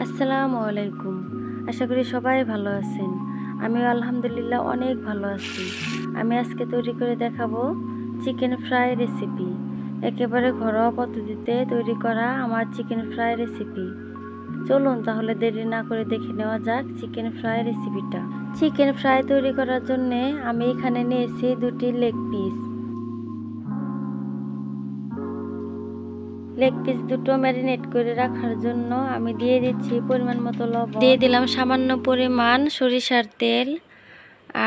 আসসালামু আলাইকুম। আশা করি সবাই ভালো আছেন। আমিও আলহামদুলিল্লাহ অনেক ভালো আছি। আমি আজকে তৈরি করে দেখাবো চিকেন ফ্রাই রেসিপি। একেবারে ঘরোয়া পদ্ধতিতে তৈরি করা আমার চিকেন ফ্রাই রেসিপি। চলুন তাহলে দেরি না করে দেখে নেওয়া যাক চিকেন ফ্রাই রেসিপিটা। চিকেন ফ্রাই তৈরি করার জন্য আমি এখানে নিয়েছি 2টি লেগ পিস। লেগ পিস দুটো ম্যারিনেট করে রাখার জন্য আমি দিয়ে দিচ্ছি পরিমাণ মতো লবণ, দিয়ে দিলাম সামান্য পরিমাণ সরিষার তেল,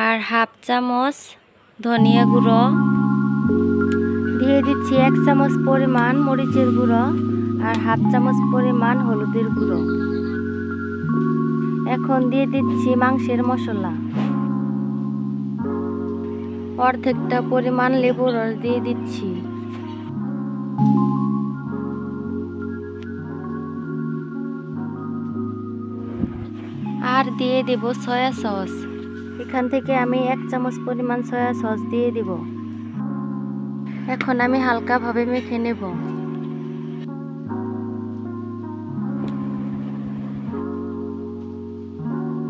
আর হাফ চামচ ধনিয়া গুঁড়ো, দিয়ে দিচ্ছি 1 চামচ পরিমাণ মরিচের গুঁড়ো আর হাফ চামচ পরিমাণ হলুদের গুঁড়ো। এখন দিয়ে দিচ্ছি মাংসের মশলা, অর্ধেকটা পরিমাণ লেবুর রস দিয়ে দিচ্ছি, আর দিয়ে দেব সয়া সস। এখান থেকে আমি 1 চামচ পরিমাণ সয়া সস দিয়ে দেব। এখন আমি হালকাভাবে মেখে নেব।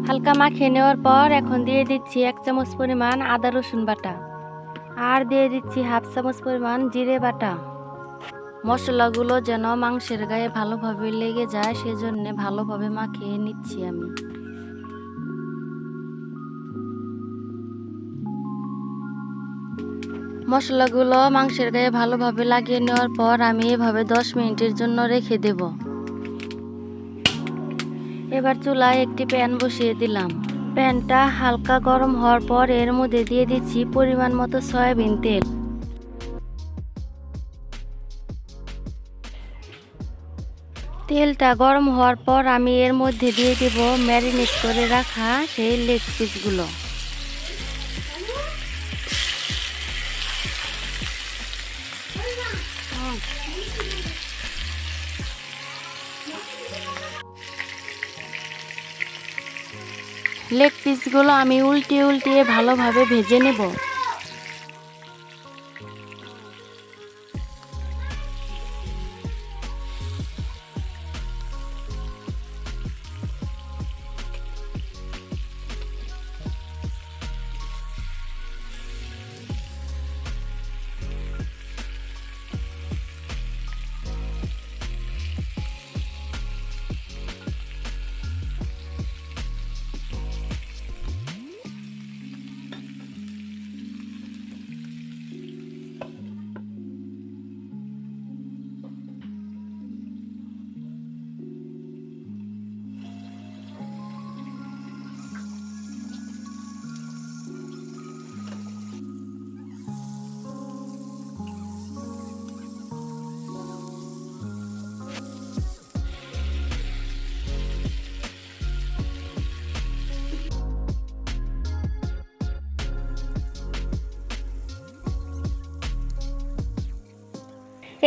হালকা মাখিয়ে নেওয়ার পর এখন দিয়ে দিচ্ছি 1 চামচ পরিমাণ আদা রসুন বাটা, আর দিয়ে দিচ্ছি হাফ চামচ পরিমাণ জিরে বাটা। মশলাগুলো যেন মাংসের গায়ে ভালোভাবে লেগে যায় সেজন্য ভালোভাবে মাখিয়ে নিচ্ছি আমি। মশলাগুলো মাংসের গায়ে ভালোভাবে লাগিয়ে নেওয়ার পর আমি এভাবে 10 মিনিটের জন্য রেখে দেব। এবার চুলায় একটি প্যান বসিয়ে দিলাম। প্যানটা হালকা গরম হওয়ার পর এর মধ্যে দিয়ে দিচ্ছি পরিমাণ মতো সয়াবিন তেল। তেলটা গরম হওয়ার পর আমি এর মধ্যে দিয়ে দেব ম্যারিনেট করে রাখা সেই লেগ পিসগুলো। লেগ পিসগুলো আমি উল্টিয়ে উল্টিয়ে ভালোভাবে ভেজে নেব।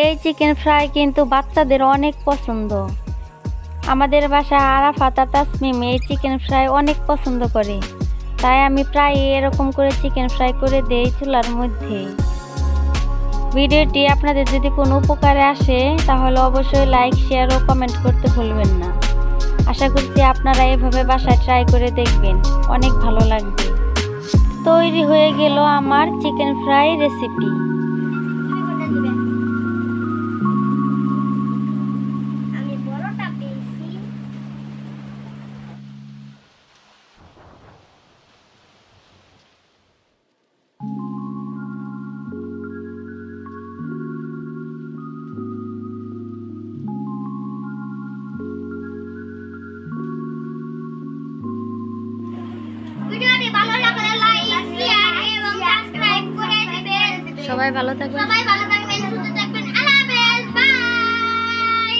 এই চিকেন ফ্রাই কিন্তু বাচ্চাদের অনেক পছন্দ। আমাদের বাসায় আরাফাত আর তাসমিম এই চিকেন ফ্রাই অনেক পছন্দ করে, তাই আমি প্রায় এরকম করে চিকেন ফ্রাই করে দেই চুলার মধ্যে। ভিডিওটি আপনাদের যদি কোনো উপকারে আসে তাহলে অবশ্যই লাইক, শেয়ার ও কমেন্ট করতে ভুলবেন না। আশা করছি আপনারা এভাবে বাসায় ট্রাই করে দেখবেন, অনেক ভালো লাগবে। তৈরি হয়ে গেল আমার চিকেন ফ্রাই রেসিপি। ভিডিওটি ভালো লাগলে লাইক, শেয়ার এবং সাবস্ক্রাইব করে দিবেন। সবাই ভালো থাকবেন, সুস্থ থাকবেন। আল্লাহ হাফেজ, বাই।